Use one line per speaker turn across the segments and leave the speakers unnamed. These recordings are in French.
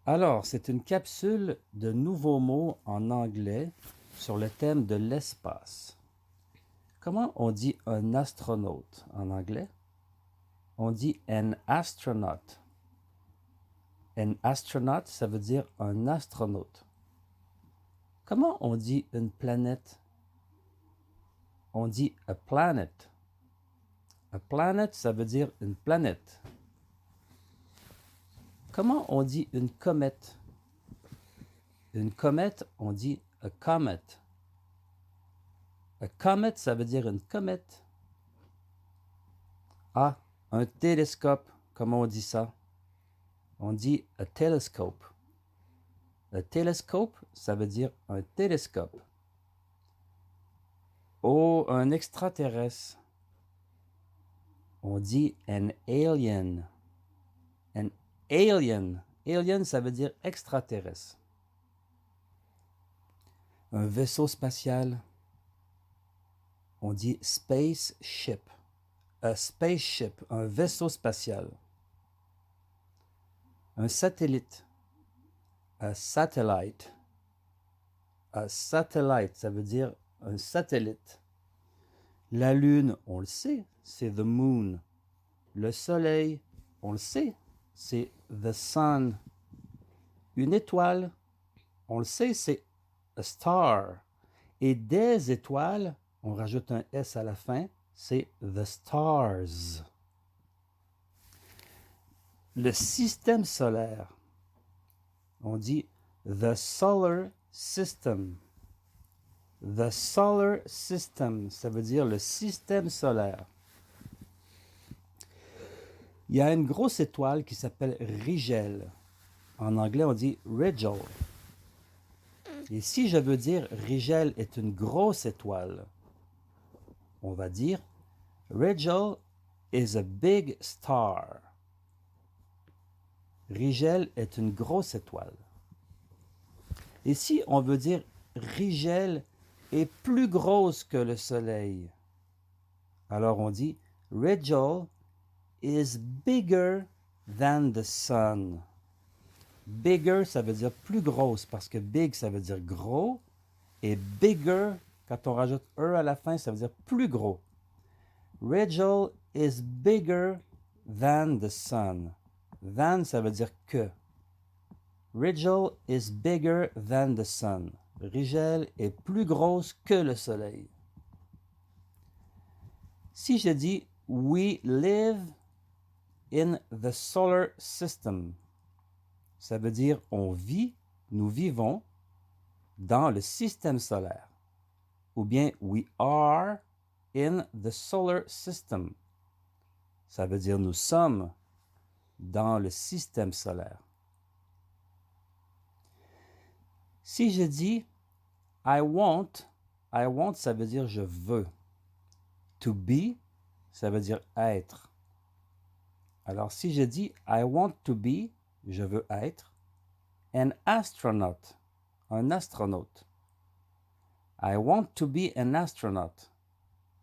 Alors, c'est une capsule de nouveaux mots en anglais sur le thème de l'espace. Comment on dit un astronaute en anglais? On dit an astronaut. An astronaut, ça veut dire un astronaute. Comment on dit une planète? On dit a planet. A planet, ça veut dire une planète. Comment on dit une comète? Une comète, on dit a comet. A comet, ça veut dire une comète. Ah, un télescope, comment on dit ça? On dit a telescope. A telescope, ça veut dire un télescope. Oh, un extraterrestre. On dit an alien. An alien. Alien, ça veut dire extraterrestre. Un vaisseau spatial. On dit spaceship. A spaceship, un vaisseau spatial. Un satellite. A satellite. A satellite, ça veut dire un satellite. La lune, on le sait, c'est the moon. Le soleil, on le sait, c'est the sun. Une étoile, on le sait, c'est a star. Et des étoiles, on rajoute un S à la fin, c'est the stars. Le système solaire, on dit the solar system. The solar system, ça veut dire le système solaire. Il y a une grosse étoile qui s'appelle Rigel. En anglais, on dit Rigel. Et si je veux dire Rigel est une grosse étoile, on va dire Rigel is a big star. Rigel est une grosse étoile. Et si on veut dire Rigel est plus grosse que le soleil, alors on dit Rigel is bigger than the sun. Bigger, ça veut dire plus grosse, parce que big, ça veut dire gros, et bigger, quand on rajoute E à la fin, ça veut dire plus gros. Rigel is bigger than the sun. Than, ça veut dire que. Rigel is bigger than the sun. Rigel est plus grosse que le soleil. Si je dis we live in the solar system, ça veut dire on vit, nous vivons dans le système solaire. Ou bien we are in the solar system. Ça veut dire nous sommes dans le système solaire. Si je dis I want, ça veut dire je veux. To be, ça veut dire être. Alors si je dis I want to be, je veux être an astronaut, un astronaute. I want to be an astronaut.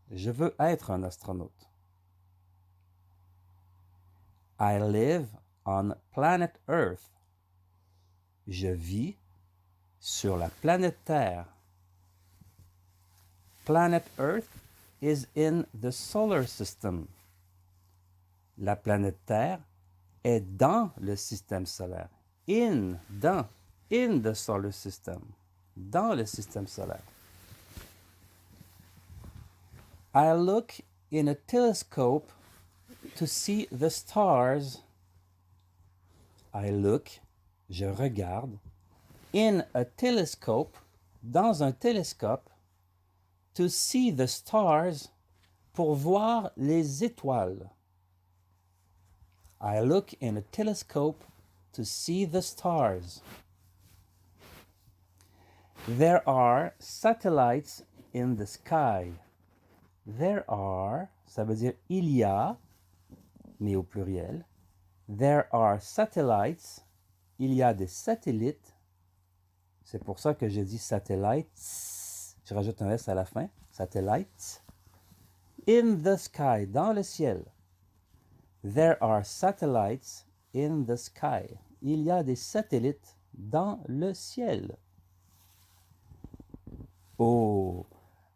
Je veux être un astronaute. I live on planet Earth. Je vis sur la planète Terre. Planet Earth is in the solar system. La planète Terre est dans le système solaire. In the solar system. Dans le système solaire. I look in a telescope to see the stars. I look, je regarde, in a telescope, dans un télescope, to see the stars, pour voir les étoiles. I look in a telescope to see the stars. There are satellites in the sky. There are, ça veut dire il y a, mais au pluriel. There are satellites. Il y a des satellites. C'est pour ça que je dis satellites. Je rajoute un S à la fin. Satellites. In the sky, dans le ciel. There are satellites in the sky. Il y a des satellites dans le ciel. Oh,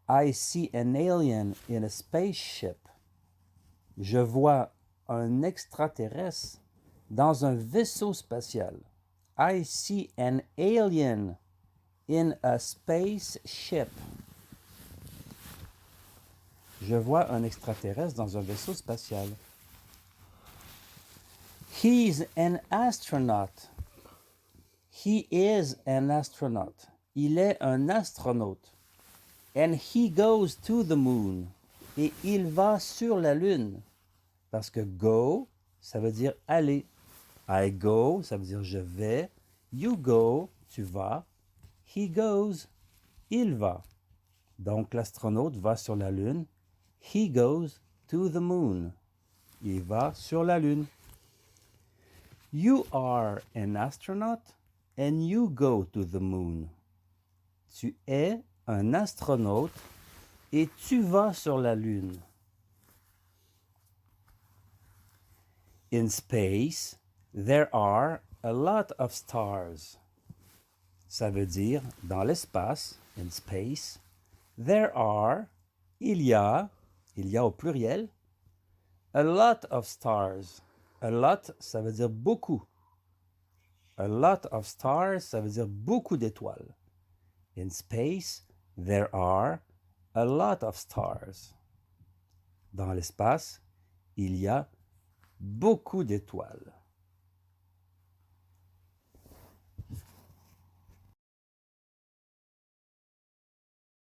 I see an alien in a spaceship. Je vois un extraterrestre dans un vaisseau spatial. I see an alien in a spaceship. Je vois un extraterrestre dans un vaisseau spatial. He's an astronaut. He is an astronaut. Il est un astronaute. And he goes to the moon. Et il va sur la lune. Parce que go, ça veut dire aller. I go, ça veut dire je vais. You go, tu vas. He goes, il va. Donc l'astronaute va sur la lune. He goes to the moon. Il va sur la lune. You are an astronaut and you go to the moon. Tu es un astronaute et tu vas sur la lune. In space, there are a lot of stars. Ça veut dire, dans l'espace, in space, there are, il y a au pluriel, a lot of stars. A lot, ça veut dire beaucoup. A lot of stars, ça veut dire beaucoup d'étoiles. In space, there are a lot of stars. Dans l'espace, il y a beaucoup d'étoiles.